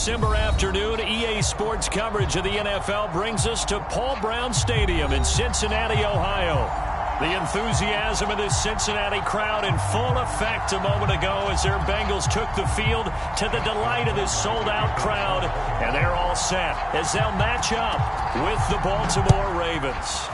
December afternoon, EA Sports coverage of the NFL brings us to Paul Brown Stadium in Cincinnati, Ohio. The enthusiasm of this Cincinnati crowd in full effect a moment ago as their Bengals took the field to the delight of this sold-out crowd. And they're all set as they'll match up with the Baltimore Ravens.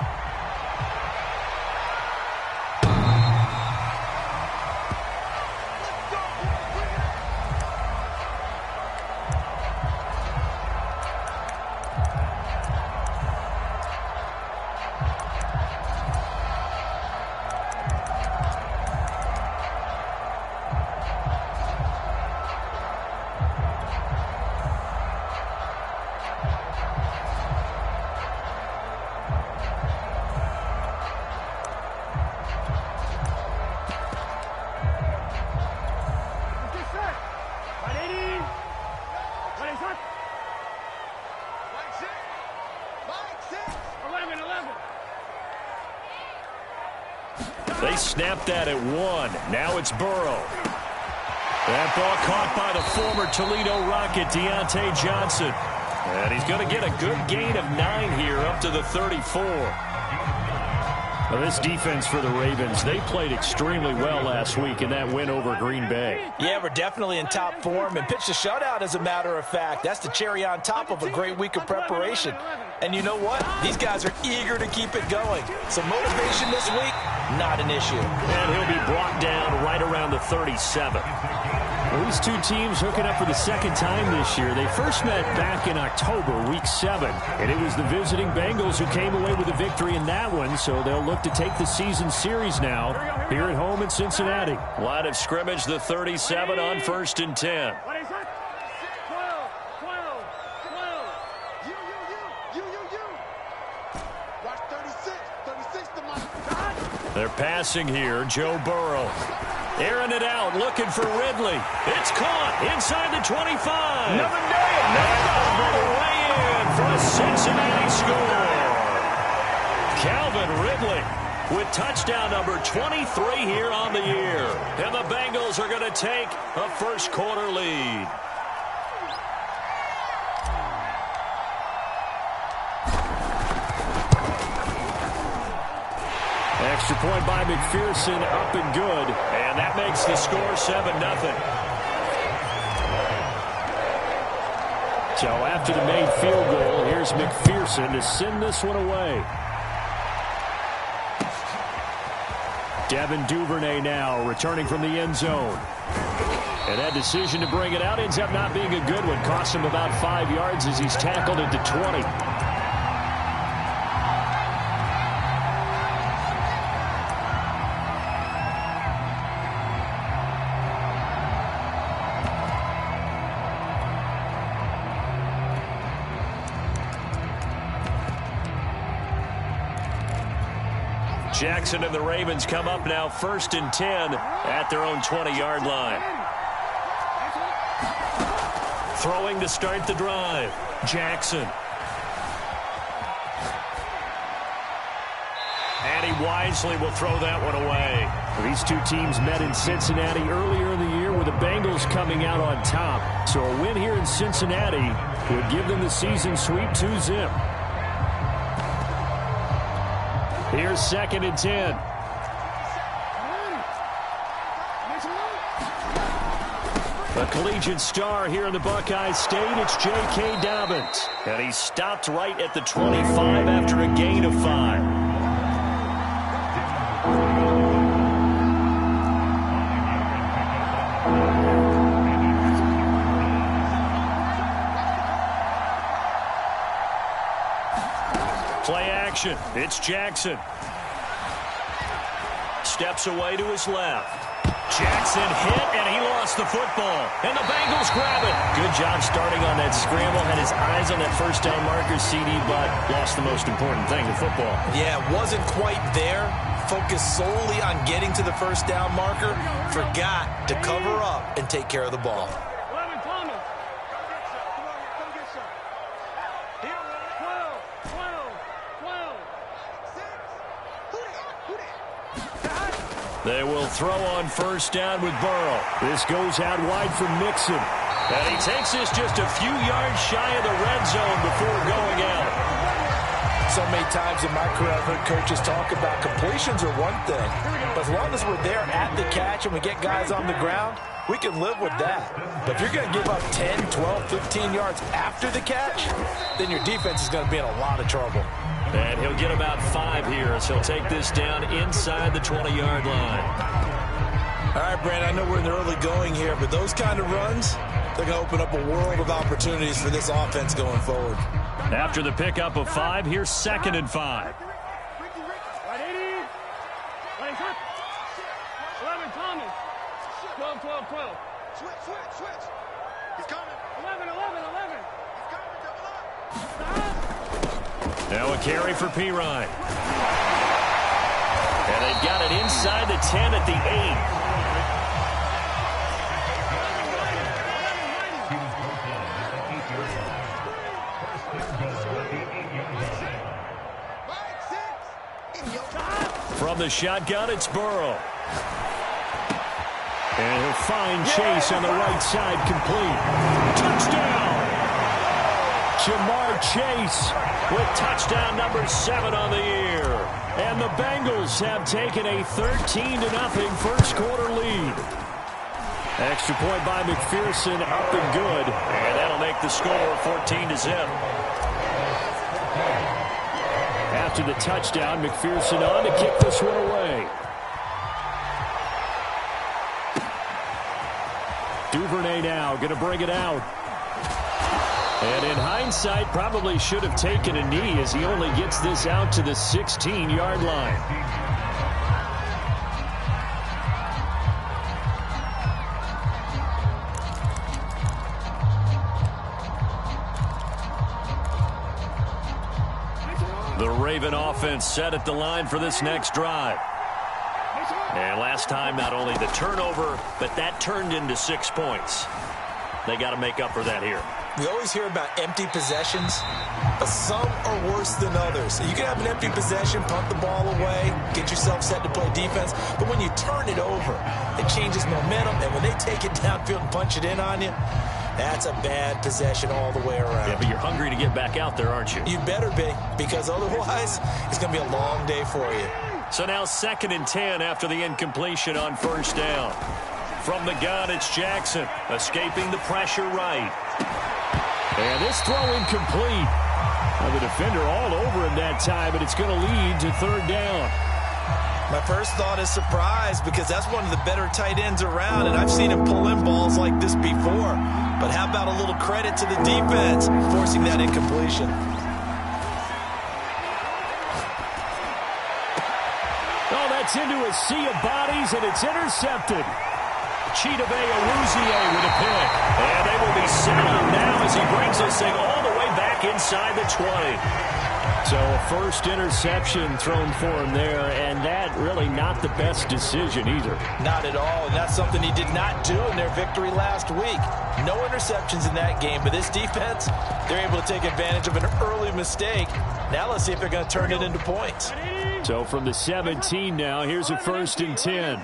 They snapped that at 1. Now it's Burrow. That ball caught by the former Toledo Rocket, Deontay Johnson. And he's going to get a good gain of 9 here up to the 34. Well, this defense for the Ravens, they played extremely well last week in that win over Green Bay. Yeah, we're definitely in top form and pitched a shutout, as a matter of fact. That's the cherry on top of a great week of preparation. And you know what? These guys are eager to keep it going. So motivation this week, not an issue. And he'll be brought down right around the 37. Well, these two teams hooking up for the second time this year. They first met back in October, week 7. And it was the visiting Bengals who came away with a victory in that one. So they'll look to take the season series now here at home in Cincinnati. Line of scrimmage, the 37 on 1st and 10. They're passing here. Joe Burrow. Airing it out, looking for Ridley. It's caught inside the 25. Another day. All the way in for a Cincinnati score. Calvin Ridley with touchdown number 23 here on the year. And the Bengals are going to take a first quarter lead. Extra point by McPherson, up and good. And that makes the score 7-0. So after the made field goal, here's McPherson to send this one away. Devin Duvernay now returning from the end zone. And that decision to bring it out ends up not being a good one. Cost him about 5 yards as he's tackled into 20. Jackson and the Ravens come up now 1st and 10 at their own 20-yard line. Throwing to start the drive. Jackson. And he wisely will throw that one away. These two teams met in Cincinnati earlier in the year with the Bengals coming out on top. So a win here in Cincinnati would give them the season sweep 2-zip. Here's 2nd and 10. A collegiate star here in the Buckeye State, it's J.K. Dobbins. And he stopped right at the 25 after a gain of 5. Play action. It's Jackson. Steps away to his left. Jackson hit, and he lost the football. And the Bengals grab it. Good job starting on that scramble. Had his eyes on that first down marker, CD, but lost the most important thing, the football. Yeah, wasn't quite there. Focused solely on getting to the first down marker. Forgot to cover up and take care of the ball. They will throw on first down with Burrow. This goes out wide for Mixon. And he takes this just a few yards shy of the red zone before going out. So many times in my career, I've heard coaches talk about completions are one thing, but as long as we're there at the catch and we get guys on the ground, we can live with that. But if you're going to give up 10, 12, 15 yards after the catch, then your defense is going to be in a lot of trouble. And he'll get about 5 here as he'll take this down inside the 20-yard line. All right, Brandon, I know we're in the early going here, but those kind of runs, they're going to open up a world of opportunities for this offense going forward. After the pickup of 5, here's 2nd and 5. 12. Switch. He's coming. 11. Now a carry for Pirine. And they've got it inside the 10 at the 8. From the shotgun, it's Burrow. And he'll find Chase on the right side, complete. Touchdown! Jamar Chase with touchdown number 7 on the year. And the Bengals have taken a 13-0 first quarter lead. Extra point by McPherson, up and good. And that'll make the score 14-0. After the touchdown, McPherson on to kick this one away. Duvernay now going to bring it out. And in hindsight, probably should have taken a knee as he only gets this out to the 16-yard line. The Raven offense set at the line for this next drive. And last time, not only the turnover, but that turned into 6 points. They got to make up for that here. We always hear about empty possessions, but some are worse than others. You can have an empty possession, punt the ball away, get yourself set to play defense, but when you turn it over, it changes momentum, and when they take it downfield and punch it in on you, that's a bad possession all the way around. Yeah, but you're hungry to get back out there, aren't you? You better be, because otherwise, it's going to be a long day for you. So now 2nd and 10 after the incompletion on first down. From the gun, it's Jackson, escaping the pressure right. And this throw incomplete. Now the defender all over him that time, but it's going to lead to 3rd down. My first thought is surprise, because that's one of the better tight ends around, and I've seen him pull in balls like this before. But how about a little credit to the defense forcing that incompletion? Oh, that's into a sea of bodies, and it's intercepted. Chidobe Awuzie with a pick. And they will be settled now as he brings this thing all the way back inside the 20. So a first interception thrown for him there, and that really not the best decision either. Not at all, and that's something he did not do in their victory last week. No interceptions in that game, but this defense, they're able to take advantage of an early mistake. Now let's see if they're going to turn it into points. So from the 17 now, here's a 1st and 10.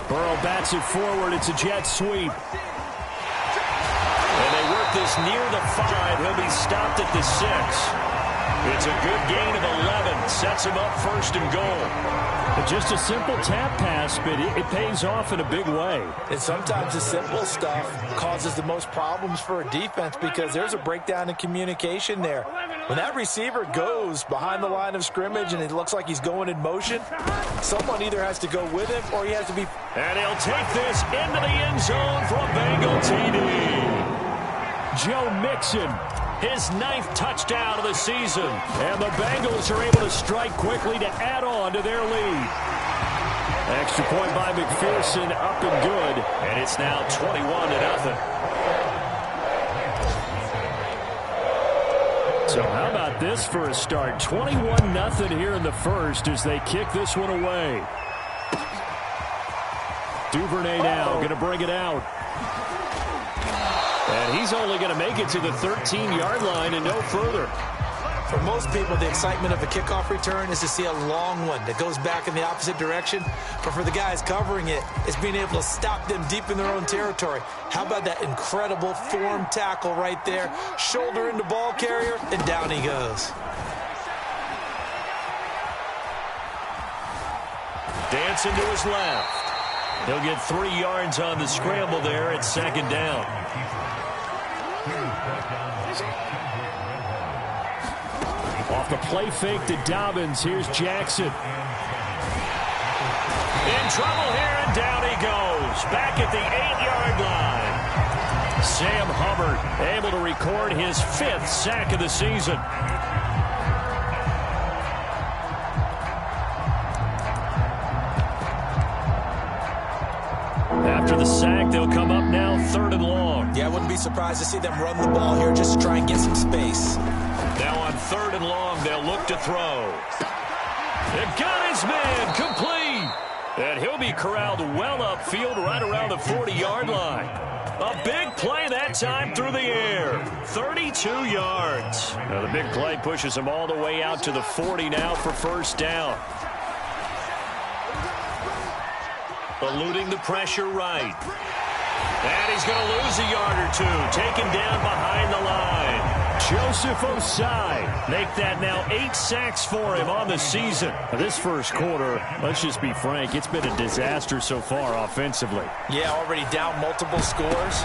Burrow bats it forward. It's a jet sweep. And they work this near the 5. He'll be stopped at the 6. It's a good gain of 11. Sets him up 1st and goal. Just a simple tap pass, but it pays off in a big way. And sometimes the simple stuff causes the most problems for a defense because there's a breakdown in communication there. When that receiver goes behind the line of scrimmage and it looks like he's going in motion, someone either has to go with him or he has to be... And he'll take this into the end zone for a Bengal TD. Joe Mixon, his 9th touchdown of the season. And the Bengals are able to strike quickly to add on to their lead. Extra point by McPherson, up and good. And it's now 21-0. So how about this for a start? 21-0 here in the first as they kick this one away. Duvernay now going to bring it out. And he's only going to make it to the 13-yard line and no further. For most people, the excitement of a kickoff return is to see a long one that goes back in the opposite direction. But for the guys covering it, it's being able to stop them deep in their own territory. How about that incredible form tackle right there? Shoulder into ball carrier, and down he goes. Dancing to his left. He'll get 3 yards on the scramble there at second down. Off the play fake to Dobbins. Here's Jackson. In trouble here, and down he goes. Back at the 8-yard line. Sam Hubbard able to record his 5th sack of the season. After the sack, they'll come up now 3rd and long. Yeah, I wouldn't be surprised to see them run the ball here just to try and get some space. Now on 3rd and long, they'll look to throw. They've got his man complete. And he'll be corralled well upfield right around the 40-yard line. A big play that time through the air. 32 yards. Now the big play pushes him all the way out to the 40 now for first down. Eluding the pressure right. And he's going to lose a yard or two. Taken down behind the line. Joseph Osai make that now 8 sacks for him on the season. This first quarter, let's just be frank, it's been a disaster so far offensively. Yeah, already down multiple scores,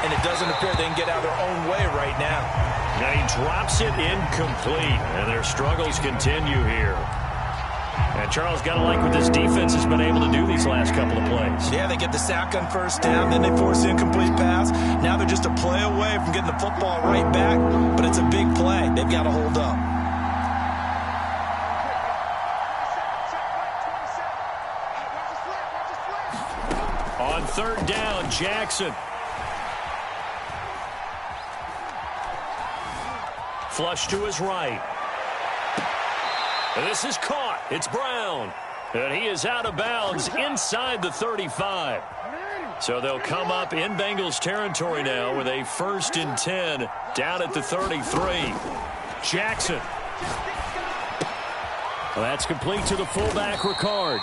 and it doesn't appear they can get out of their own way right now. Now he drops it incomplete, and their struggles continue here. And Charles, got to like what this defense has been able to do these last couple of plays. Yeah, they get the sack on first down, then they force the incomplete pass. Now they're just a play away from getting the football right back, but it's a big play. They've got to hold up. On 3rd down, Jackson. Flush to his right. And this is caught. It's Brown. And he is out of bounds inside the 35. So they'll come up in Bengals territory now with a 1st and 10 down at the 33. Jackson. Well, that's complete to the fullback, Ricard.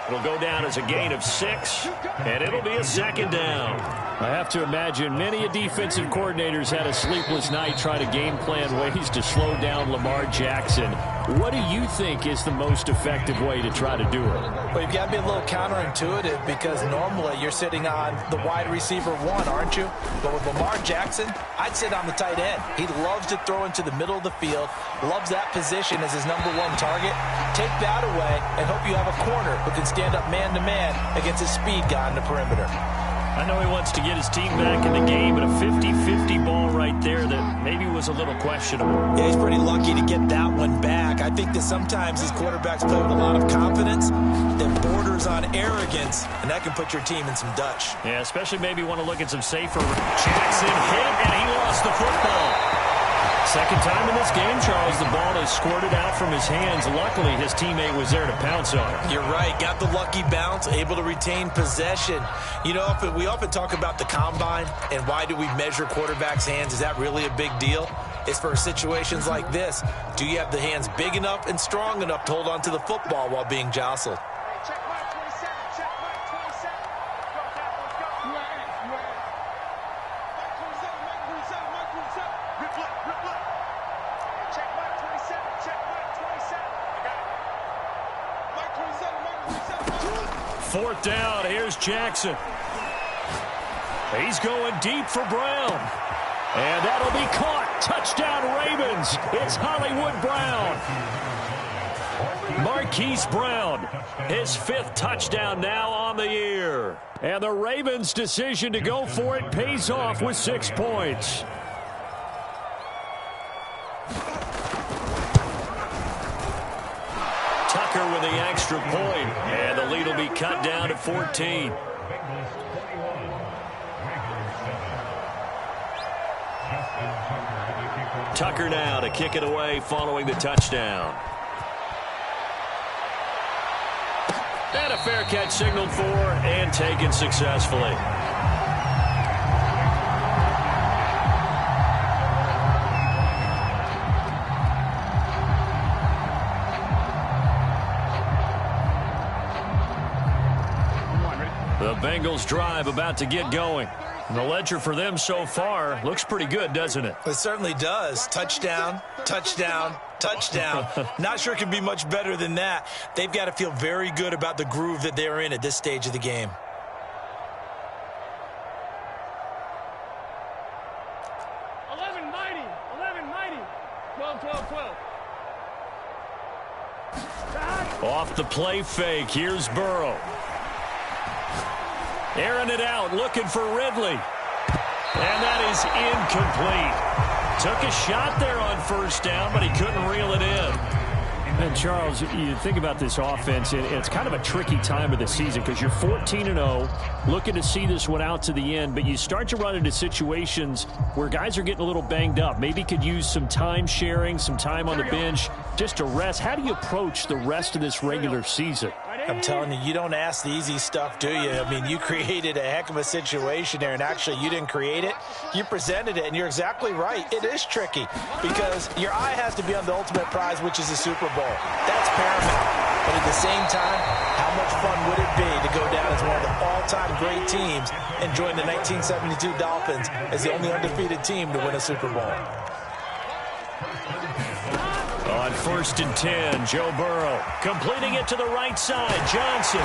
It'll go down as a gain of 6, and it'll be a 2nd down. I have to imagine many defensive coordinators had a sleepless night trying to game plan ways to slow down Lamar Jackson. What do you think is the most effective way to try to do it? Well, you've got to be a little counterintuitive because normally you're sitting on the wide receiver 1, aren't you? But with Lamar Jackson, I'd sit on the tight end. He loves to throw into the middle of the field, loves that position as his #1 target. Take that away and hope you have a corner who can stand up man-to-man against his speed guy on the perimeter. I know he wants to get his team back in the game, but a 50-50 ball right there that maybe was a little questionable. Yeah, he's pretty lucky to get that one back. I think that sometimes these quarterbacks play with a lot of confidence that borders on arrogance, and that can put your team in some Dutch. Yeah, especially maybe want to look at some safer. Jackson hit, and he lost the football. Second time in this game, Charles, the ball is squirted out from his hands. Luckily, his teammate was there to pounce on it. You're right. Got the lucky bounce, able to retain possession. You know, we often talk about the combine and why do we measure quarterbacks' hands. Is that really a big deal? It's for situations like this. Do you have the hands big enough and strong enough to hold on to the football while being jostled? Fourth down, here's Jackson. He's going deep for Brown. And that'll be caught. Touchdown Ravens. It's Hollywood Brown. Marquise Brown, his 5th touchdown now on the year. And the Ravens' decision to go for it pays off with 6 points. Tucker with the extra point, and the lead will be cut down to 14. Tucker now to kick it away following the touchdown. And a fair catch signaled for and taken successfully. The Bengals drive about to get going. The ledger for them so far looks pretty good, doesn't it? It certainly does. Touchdown, touchdown, touchdown. Not sure it can be much better than that. They've got to feel very good about the groove that they're in at this stage of the game. Off the play fake, here's Burrow. Airing it out, looking for Ridley. And that is incomplete. Took a shot there on first down, but he couldn't reel it in. And, Charles, you think about this offense, it's kind of a tricky time of the season because you're 14-0, looking to see this one out to the end, but you start to run into situations where guys are getting a little banged up. Maybe could use some time sharing, some time on the bench just to rest. How do you approach the rest of this regular season? I'm telling you, you don't ask the easy stuff, do you? I mean, you created a heck of a situation there, and actually you didn't create it. You presented it, and you're exactly right. It is tricky because your eye has to be on the ultimate prize, which is the Super Bowl. That's paramount. But at the same time, how much fun would it be to go down as one of the all-time great teams and join the 1972 Dolphins as the only undefeated team to win a Super Bowl? On 1st and 10, Joe Burrow completing it to the right side. Johnson.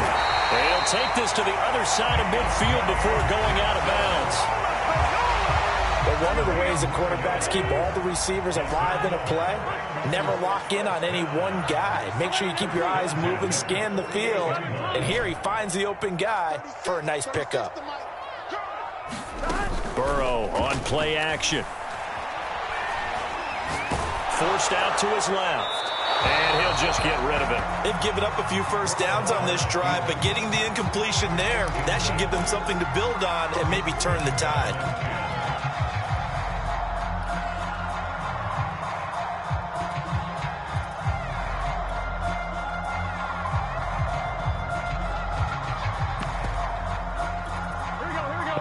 They'll take this to the other side of midfield before going out of bounds. But one of the ways the quarterbacks keep all the receivers alive in a play, never lock in on any one guy. Make sure you keep your eyes moving, scan the field. And here he finds the open guy for a nice pickup. Burrow on play action. Forced out to his left. And he'll just get rid of it. They've given up a few first downs on this drive, but getting the incompletion there, that should give them something to build on and maybe turn the tide.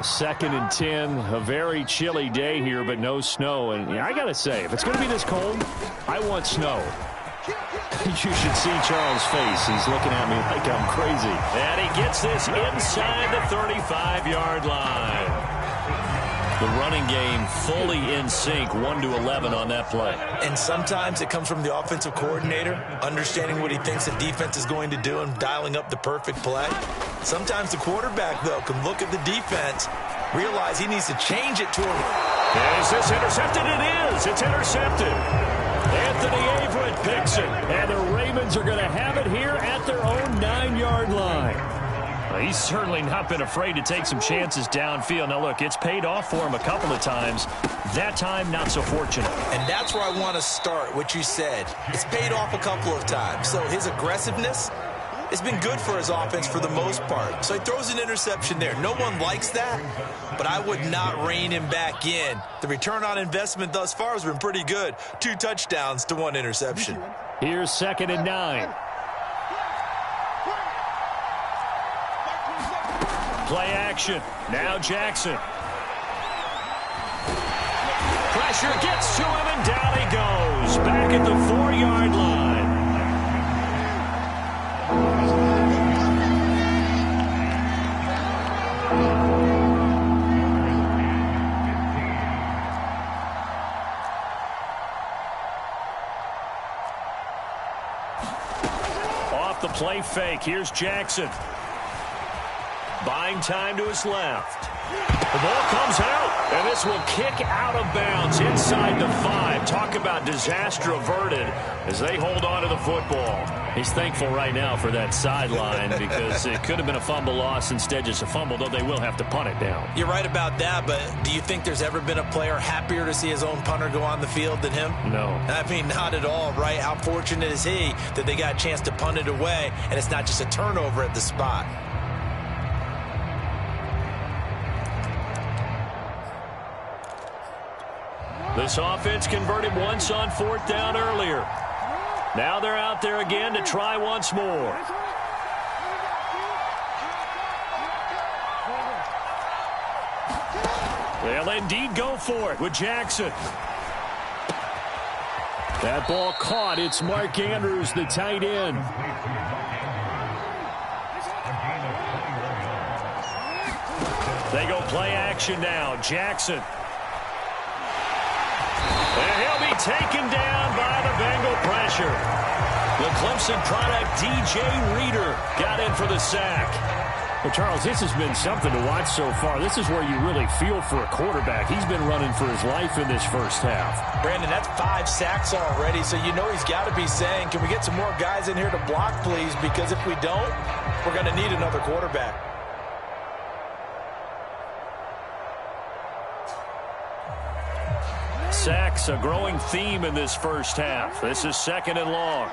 Second and 10, a very chilly day here, but no snow. And I got to say, if it's going to be this cold, I want snow. You should see Charles' face. He's looking at me like I'm crazy. And he gets this inside the 35-yard line. The running game fully in sync, 1-11 on that play. And sometimes it comes from the offensive coordinator, understanding what he thinks the defense is going to do and dialing up the perfect play. Sometimes the quarterback, though, can look at the defense, realize he needs to change it to him. Is this intercepted? It is. It's intercepted. Anthony Averett picks it. And the Ravens are going to have it here at their own 9-yard line. He's certainly not been afraid to take some chances downfield. Now, look, it's paid off for him a couple of times. That time, not so fortunate. And that's where I want to start, what you said. It's paid off a couple of times. So his aggressiveness has been good for his offense for the most part. So he throws an interception there. No one likes that, but I would not rein him back in. The return on investment thus far has been pretty good. 2 touchdowns to 1 interception. Here's 2nd and 9. Play action. Now Jackson. Pressure gets to him, and down he goes. Back at the 4-yard line. Off the play fake. Here's Jackson. Buying time to his left. The ball comes out, and this will kick out of bounds inside the 5. Talk about disaster averted as they hold on to the football. He's thankful right now for that sideline because it could have been a fumble loss, instead just a fumble, though they will have to punt it down. You're right about that, but do you think there's ever been a player happier to see his own punter go on the field than him? No. I mean, not at all, right? How fortunate is he that they got a chance to punt it away, and it's not just a turnover at the spot. This offense converted once on 4th down earlier. Now they're out there again to try once more. They'll indeed go for it with Jackson. That ball caught. It's Mark Andrews, the tight end. They go play action now. Jackson. And he'll be taken down by the Bengal pressure. The Clemson product, DJ Reader, got in for the sack. Well, Charles, this has been something to watch so far. This is where you really feel for a quarterback. He's been running for his life in this first half. Brandon, that's 5 sacks already, so you know he's got to be saying, can we get some more guys in here to block, please? Because if we don't, we're going to need another quarterback. Sacks, a growing theme in this first half. This is 2nd and long.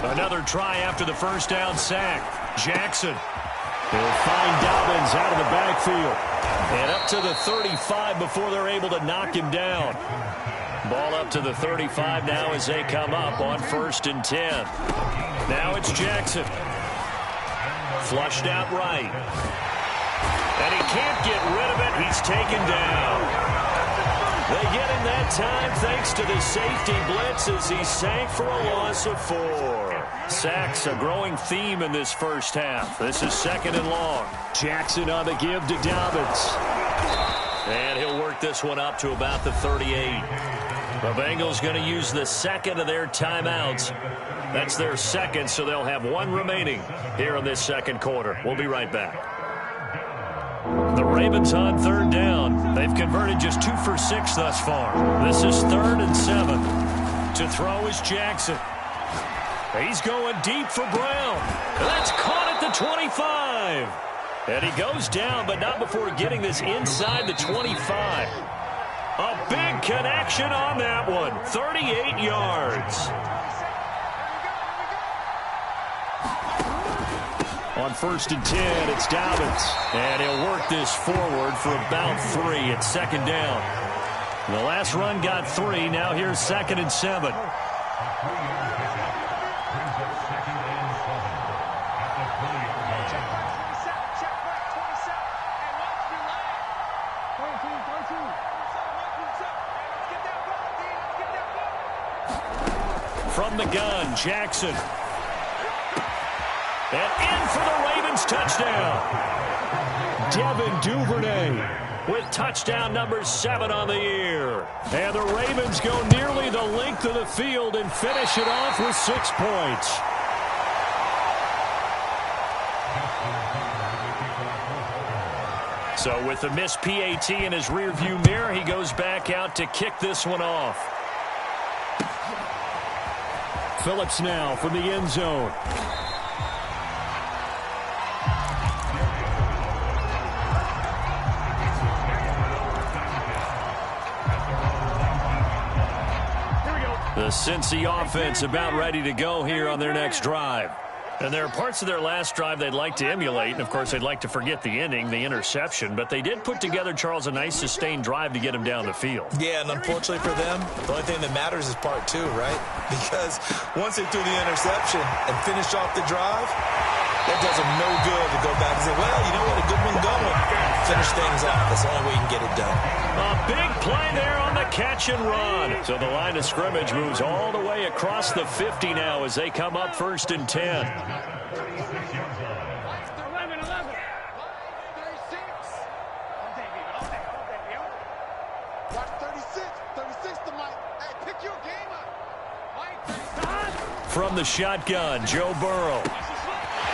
Another try after the first down sack. Jackson. They'll find Dobbins out of the backfield. And up to the 35 before they're able to knock him down. Ball up to the 35 now as they come up on 1st and 10. Now it's Jackson. Flushed out right. And he can't get rid of it. He's taken down. They get him that time thanks to the safety blitz as he sank for a loss of 4. Sacks, a growing theme in this first half. This is 2nd and long. Jackson on the give to Dobbins. And he'll work this one up to about the 38. The Bengals going to use the 2nd of their timeouts. That's their 2nd, so they'll have 1 remaining here in this 2nd quarter. We'll be right back. The Ravens on 3rd down. They've converted just 2 for 6 thus far. This is 3rd and 7. To throw is Jackson. He's going deep for Brown. That's caught at the 25. And he goes down, but not before getting this inside the 25. A big connection on that one. 38 yards. On 1st and 10, it's Dobbins. And he'll work this forward for about 3. It's 2nd down. The last run got 3. Now here's 2nd and 7. From the gun, Jackson. And in for the Ravens touchdown. Devin Duvernay with touchdown number 7 on the year. And the Ravens go nearly the length of the field and finish it off with 6 points. So with the missed PAT in his rearview mirror, he goes back out to kick this one off. Phillips now from the end zone. The Cincy offense about ready to go here on their next drive. And there are parts of their last drive they'd like to emulate. And, of course, they'd like to forget the ending, the interception. But they did put together, Charles, a nice sustained drive to get him down the field. Yeah, and unfortunately for them, the only thing that matters is part 2, right? Because once they threw the interception and finished off the drive, that does them no good to go back and say, well, you know what, a good one going. Finish things off. That's the only way you can get it done. A big play there on the catch and run. So the line of scrimmage moves all the way across the 50 now as they come up 1st and 10. 11. Watch 36. 36 to Mike. Hey, pick your game up. From the shotgun, Joe Burrow.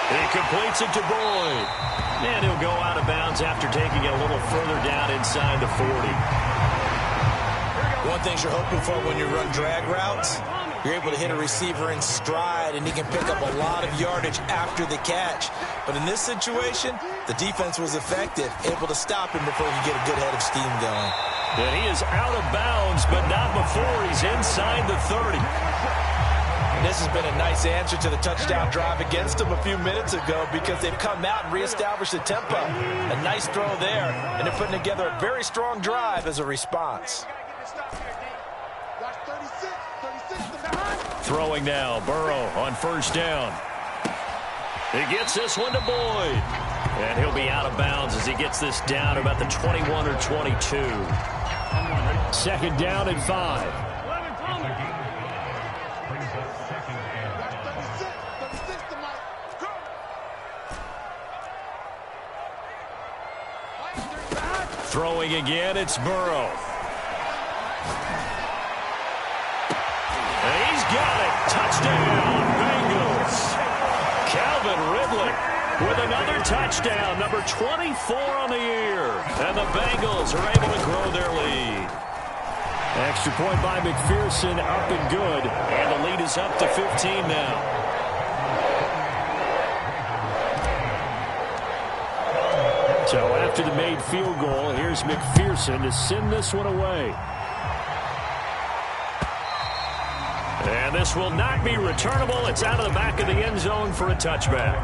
He completes it to Boyd. And he'll go out of bounds after taking it a little further down inside the 40. One thing you're hoping for when you run drag routes, you're able to hit a receiver in stride, and he can pick up a lot of yardage after the catch. But in this situation, the defense was effective, able to stop him before he could get a good head of steam going. And he is out of bounds, but not before he's inside the 30. This has been a nice answer to the touchdown drive against them a few minutes ago because they've come out and reestablished the tempo. A nice throw there, and they're putting together a very strong drive as a response. Throwing now, Burrow on 1st down. He gets this one to Boyd. And he'll be out of bounds as he gets this down about the 21 or 22. 2nd down and 5. Throwing again, it's Burrow. And he's got it. Touchdown, Bengals. Calvin Ridley with another touchdown, number 24 on the year. And the Bengals are able to grow their lead. Extra point by McPherson, up and good. And the lead is up to 15 now. So after the made field goal, here's McPherson to send this one away. And this will not be returnable. It's out of the back of the end zone for a touchback.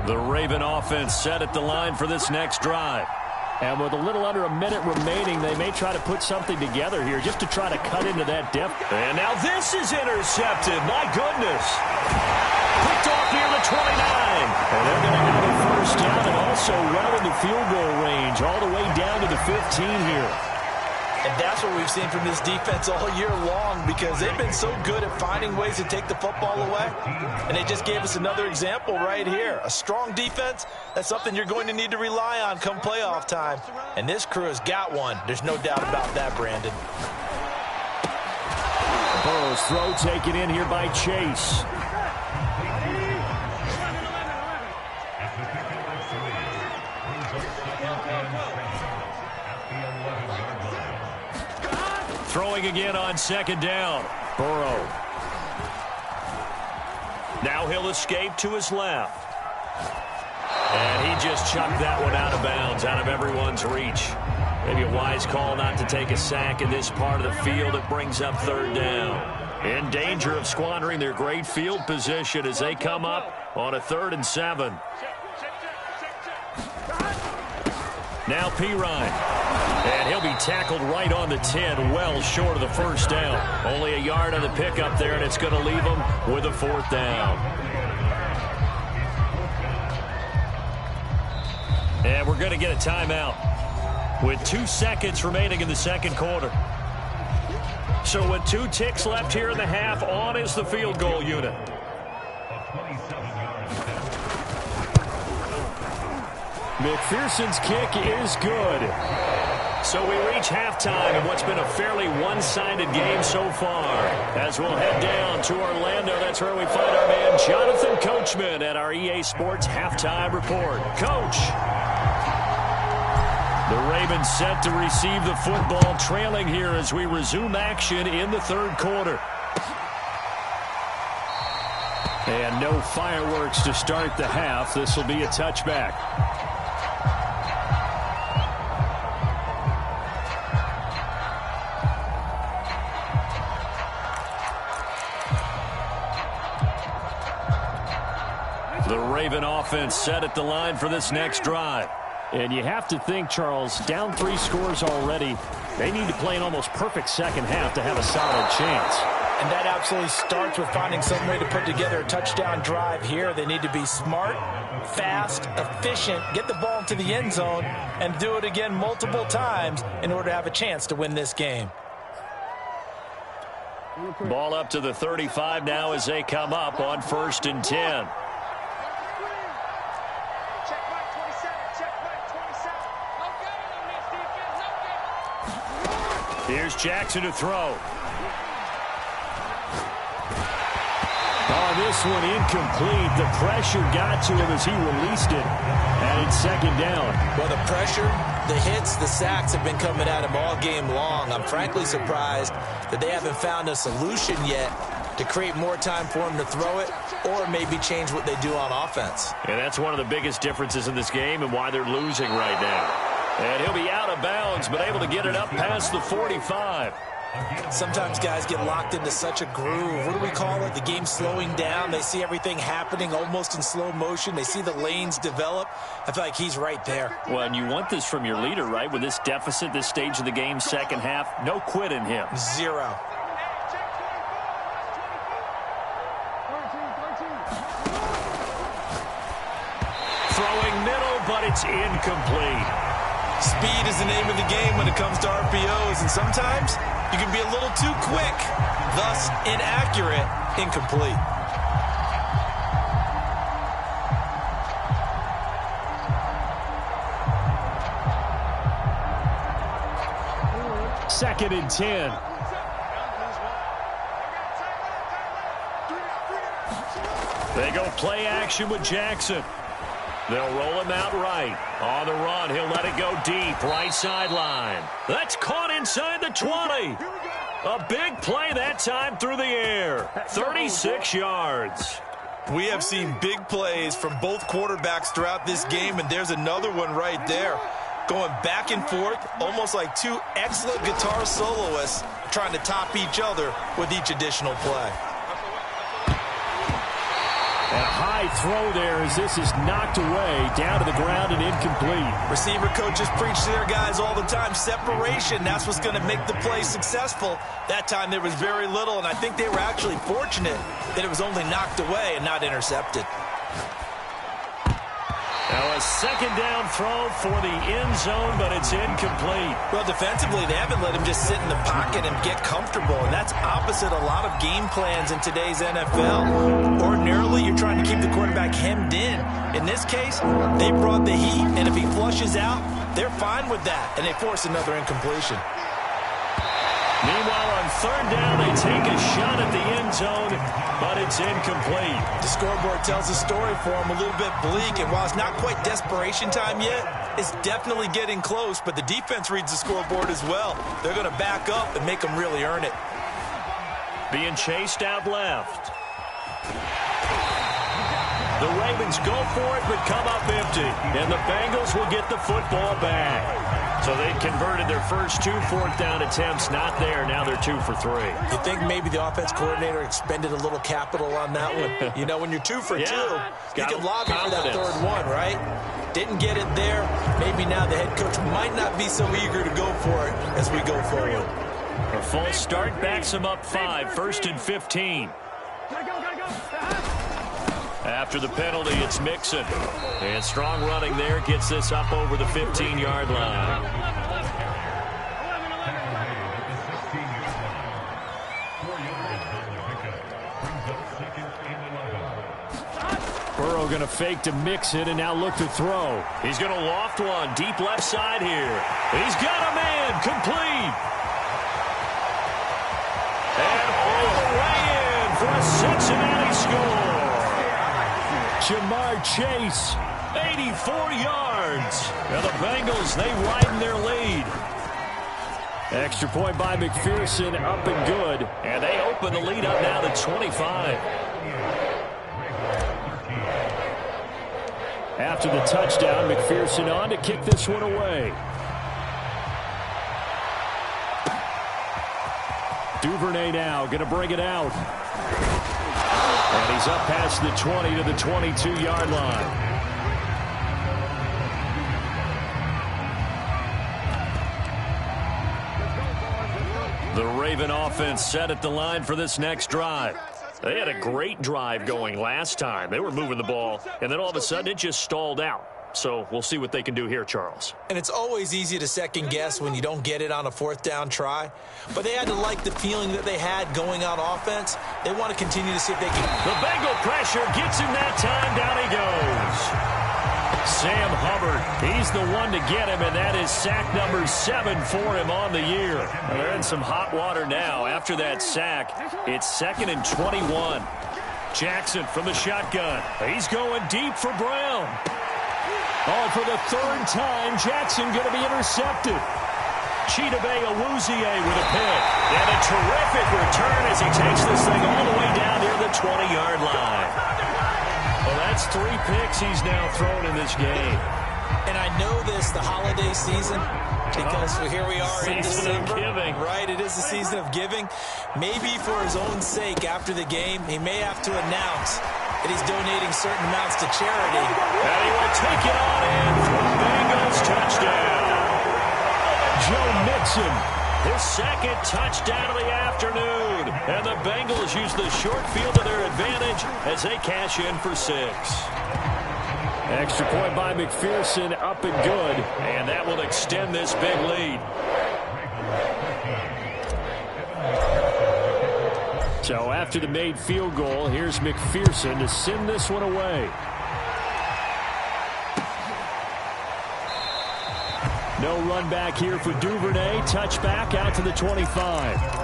The Raven offense set at the line for this next drive. And with a little under a minute remaining, they may try to put something together here just to try to cut into that depth. And now this is intercepted. My goodness. Picked off near the 29. And they're going to have a first down and also well in the field goal range, all the way down to the 15 here. And that's what we've seen from this defense all year long, because they've been so good at finding ways to take the football away. And they just gave us another example right here. A strong defense, that's something you're going to need to rely on come playoff time. And this crew has got one. There's no doubt about that, Brandon. Burrow's throw taken in here by Chase. Throwing again on second down. Burrow. Now he'll escape to his left. And he just chucked that one out of bounds, out of everyone's reach. Maybe a wise call not to take a sack in this part of the field. It brings up third down. In danger of squandering their great field position as they come up on a 3rd and 7. Now Pirine. And he'll be tackled right on the 10, well short of the first down. Only a yard on the pickup there, and it's going to leave him with a 4th down. And we're going to get a timeout with 2 seconds remaining in the second quarter. So with 2 ticks left here in the half, on is the field goal unit. McPherson's kick is good. So we reach halftime in what's been a fairly one-sided game so far. As we'll head down to Orlando, that's where we find our man Jonathan Coachman at our EA Sports Halftime Report. Coach. The Ravens set to receive the football, trailing here as we resume action in the 3rd quarter. And no fireworks to start the half. This will be a touchback. The Raven offense set at the line for this next drive. And you have to think, Charles, down 3 scores already. They need to play an almost perfect second half to have a solid chance. And that absolutely starts with finding some way to put together a touchdown drive here. They need to be smart, fast, efficient, get the ball into the end zone, and do it again multiple times in order to have a chance to win this game. Ball up to the 35 now as they come up on 1st and 10. Here's Jackson to throw. Oh, this one incomplete. The pressure got to him as he released it. And it's 2nd down. Well, the pressure, the hits, the sacks have been coming at him all game long. I'm frankly surprised that they haven't found a solution yet to create more time for him to throw it or maybe change what they do on offense. And that's one of the biggest differences in this game and why they're losing right now. And he'll be out of bounds, but able to get it up past the 45. Sometimes guys get locked into such a groove. What do we call it? The game slowing down. They see everything happening almost in slow motion. They see the lanes develop. I feel like he's right there. Well, and you want this from your leader, right? With this deficit, this stage of the game, second half, no quit in him. 0. Throwing middle, but it's incomplete. Speed is the name of the game when it comes to RPOs, and sometimes you can be a little too quick, thus inaccurate, incomplete. Second and 10. They go play action with Jackson. They'll roll him out right. On the run, he'll let it go deep, right sideline. That's caught inside the 20. A big play that time through the air. 36 yards. We have seen big plays from both quarterbacks throughout this game, and there's another one right there. Going back and forth, almost like two excellent guitar soloists trying to top each other with each additional play. And a high throw there as this is knocked away, down to the ground and incomplete. Receiver coaches preach to their guys all the time. Separation, that's what's going to make the play successful. That time there was very little, and I think they were actually fortunate that it was only knocked away and not intercepted. Now a second down throw for the end zone, but it's incomplete. Well, defensively, they haven't let him just sit in the pocket and get comfortable, and that's opposite a lot of game plans in today's NFL. Ordinarily, you're trying to keep the quarterback hemmed in. In this case, they brought the heat, and if he flushes out, they're fine with that, and they force another incompletion. Meanwhile, on third down, they take a shot at the end zone, but it's incomplete. The scoreboard tells a story for him, a little bit bleak, and while it's not quite desperation time yet, it's definitely getting close, but the defense reads the scoreboard as well. They're going to back up and make them really earn it. Being chased out left. The Ravens go for it, but come up empty, and the Bengals will get the football back. So they converted their first 2 fourth-down attempts. Not there. Now they're 2 for 3. You think maybe the offense coordinator expended a little capital on that one? You know, when you're 2 for 2, you can lobby for that third one, right? Didn't get it there. Maybe now the head coach might not be so eager to go for it as we go forward. A false start backs him up 5. 1st and 15. After the penalty, it's Mixon. And strong running there gets this up over the 15-yard line. Burrow going to fake to Mixon and now look to throw. He's going to loft one deep left side here. He's got a man complete. And all the way in for a Cincinnati score. Jamar Chase, 84 yards. And the Bengals, they widen their lead. extra point by McPherson, up and good. And they open the lead up now to 25. After the touchdown, McPherson on to kick this one away. Duvernay now going to bring it out. And he's up past the 20 to the 22-yard line. The Raven offense set at the line for this next drive. They had a great drive going last time. They were moving the ball, and then all of a sudden it just stalled out. So we'll see what they can do here, Charles. And it's always easy to second-guess when you don't get it on a fourth-down try. But they had to like the feeling that they had going on offense. They want to continue to see if they can. The Bengal pressure gets him that time. Down he goes. Sam Hubbard, he's the one to get him, and that is sack number 7 for him on the year. They're in some hot water now. After that sack, it's 2nd and 21. Jackson from the shotgun. He's going deep for Brown. Oh, for the third time, Jackson going to be intercepted. Chidobe Awuzie with a pick. And a terrific return as he takes this thing all the way down near the 20-yard line. Well, that's 3 picks he's now thrown in this game. And I know this, the holiday season, because here we are in December. Giving. Right, it is the season of giving. Maybe for his own sake after the game, he may have to announce that he's donating certain amounts to charity. And he will take it on in for a Bengals touchdown. Joe Mixon, his 2nd touchdown of the afternoon. And the Bengals use the short field to their advantage as they cash in for 6. Extra point by McPherson, up and good. And that will extend this big lead. So after the made field goal, here's McPherson to send this one away. No run back here for Duvernay. Touchback out to the 25.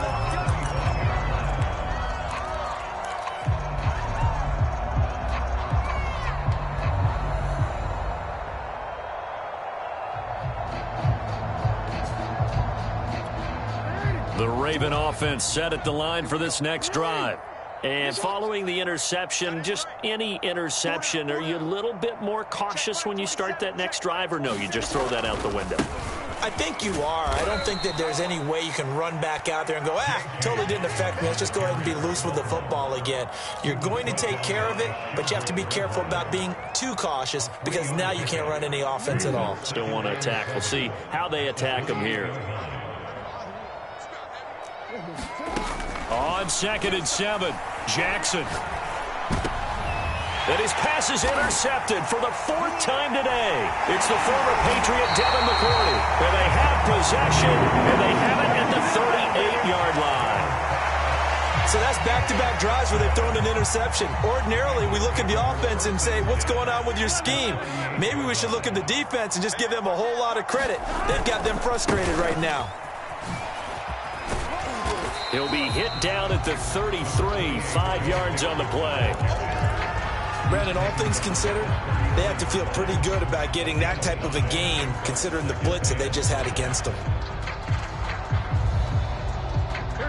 The Raven offense set at the line for this next drive. And following the interception, just any interception, are you a little bit more cautious when you start that next drive, or no, you just throw that out the window? I think you are. I don't think that there's any way you can run back out there and go, totally didn't affect me. Let's just go ahead and be loose with the football again. You're going to take care of it, but you have to be careful about being too cautious because now you can't run any offense at all. Still want to attack. We'll see how they attack them here. On 2nd and 7, Jackson. And his pass is intercepted for the 4th time today. It's the former Patriot Devin McCourty. And they have possession, and they have it at the 38-yard line. So that's back-to-back drives where they've thrown an interception. Ordinarily, we look at the offense and say, what's going on with your scheme? Maybe we should look at the defense and just give them a whole lot of credit. They've got them frustrated right now. He'll be hit down at the 33, 5 yards on the play. Brandon, all things considered, they have to feel pretty good about getting that type of a gain considering the blitz that they just had against them.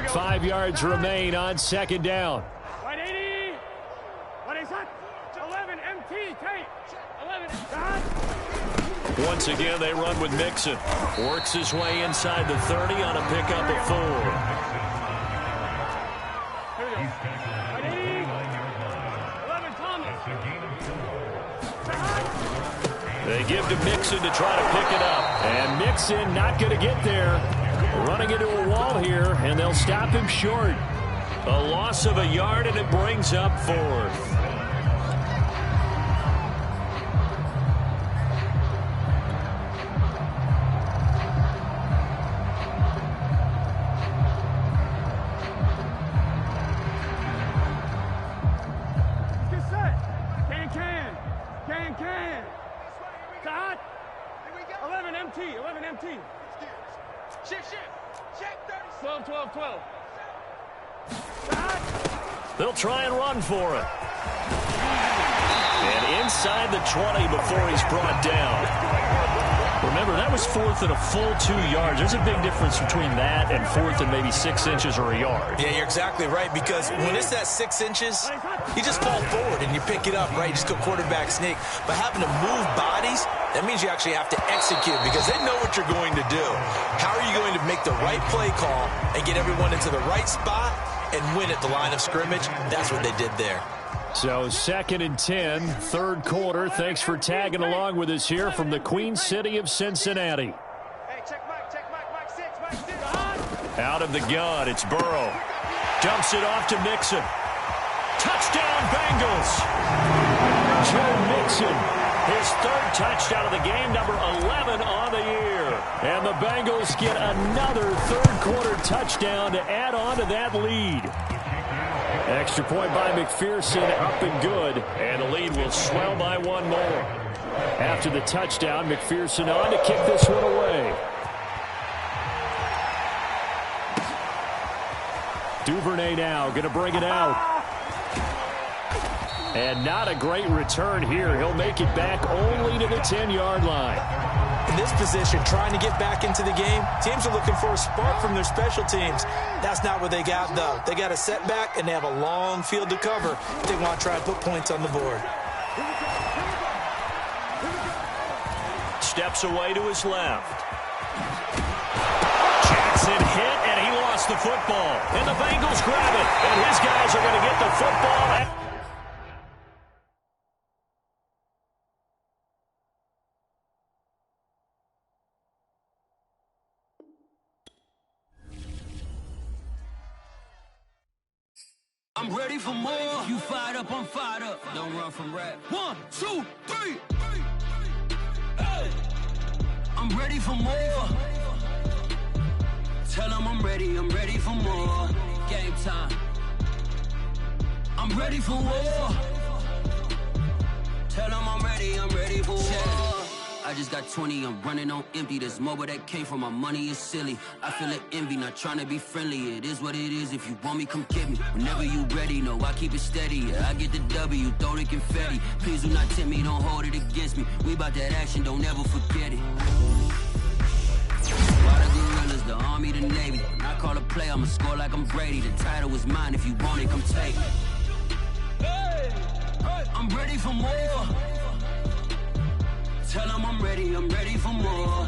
5 yards remain on 2nd down. 180. What is that? 11 MT. Take. 11. Once again, they run with Mixon. Works his way inside the 30 on a pickup of 4. They give to Mixon to try to pick it up. And Mixon not going to get there. Running into a wall here, and they'll stop him short. A loss of a yard, and it brings up 4th. Can. 11 MT. Shift. 12. They'll try and run for it. And inside the 20 before he's brought down. Remember, that was 4th and a full 2 yards. There's a big difference between that and 4th and maybe 6 inches or a yard. Yeah, you're exactly right, because when it's that 6 inches, you just fall forward and you pick it up, right? You just go quarterback sneak. But having to move bodies, that means you actually have to execute because they know what you're going to do. How are you going to make the right play call and get everyone into the right spot and win at the line of scrimmage? That's what they did there. So 2nd and 10, 3rd quarter. Thanks for tagging along with us here from the Queen City of Cincinnati. Hey, check Mike 6. Out of the gun, it's Burrow. Dumps it off to Mixon. Touchdown, Bengals. Joe Mixon, his 3rd touchdown of the game, number 11 on the year. And the Bengals get another 3rd quarter touchdown to add on to that lead. Extra point by McPherson, up and good. And the lead will swell by 1 more. After the touchdown, McPherson on to kick this one away. Duvernay now going to bring it out. And not a great return here. He'll make it back only to the 10-yard line. In this position, trying to get back into the game, teams are looking for a spark from their special teams. That's not what they got, though. They got a setback, and they have a long field to cover if they want to try and put points on the board. Steps away to his left. Jackson hit, and he lost the football. And the Bengals grab it, and his guys are going to get the football. I'm ready for more. You fired up, I'm fired up. Don't run from rap. 1, 2, 3. I'm ready for more. Tell them I'm ready for more. Game time. I'm ready for war. Tell them I'm ready for war. I just got 20, I'm running on empty. This mobile that came from my money is silly. I feel it envy, not trying to be friendly. It is what it is, if you want me, come get me. Whenever you ready, no, I keep it steady. Yeah, I get the W, throw the confetti. Please do not tempt me, don't hold it against me. We bout that action, don't ever forget it. Why the gorillas, the army, the navy. When I call a play, I'ma score like I'm Brady. The title is mine, if you want it, come take it. I'm ready for more. Tell them I'm ready for more.